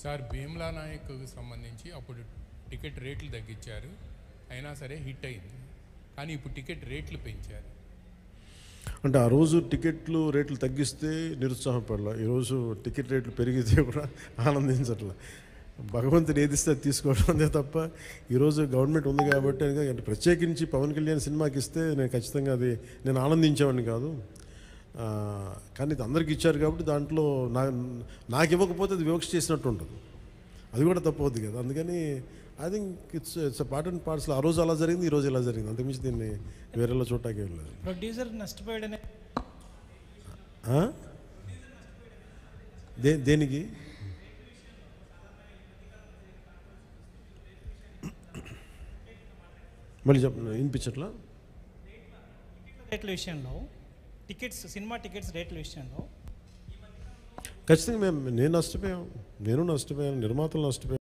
Sir Bheemla నాయక్కు సంబంధించి అప్పుడు ticket రేట్లు తగ్గించారు, అయినా సరే హిట్ అయింది. కానీ ఇప్పుడు టికెట్ రేట్లు పెంచారు. అంటే ఆ రోజు టికెట్లు రేట్లు తగ్గిస్తే నిరుత్సాహపడలా, ఈరోజు టికెట్ రేట్లు పెరిగితే కూడా ఆనందించట్లా. భగవంతుని ఏదిస్తే అది తీసుకోవడం అంతే తప్ప ఈరోజు గవర్నమెంట్ ఉంది కాబట్టి అంటే ప్రత్యేకించి పవన్ కళ్యాణ్ సినిమాకి ఇస్తే నేను ఖచ్చితంగా అది నేను ఆనందించేవాడిని కాదు. కానీ ఇది అందరికి ఇచ్చారు కాబట్టి దాంట్లో నాకు ఇవ్వకపోతే అది వివక్ష చేసినట్టు ఉంటుంది, అది కూడా తప్పవద్దు కదా. అందుకని I think it's part and పార్ట్స్లో ఆ రోజు అలా జరిగింది, ఈ రోజు ఇలా జరిగింది, అంతకుమించి దీన్ని వేరేలా చూడటానికి వెళ్ళలేదు. ప్రొడ్యూసర్ నష్టపోయాడనే దేనికి మళ్ళీ వినిపించట్లా? రేట్ల విషయంలో సినిమా టికెట్స్ రేట్ల విషయంలో ఖచ్చితంగా నేను నష్టపోయాను, నిర్మాతలు నష్టపోయాను.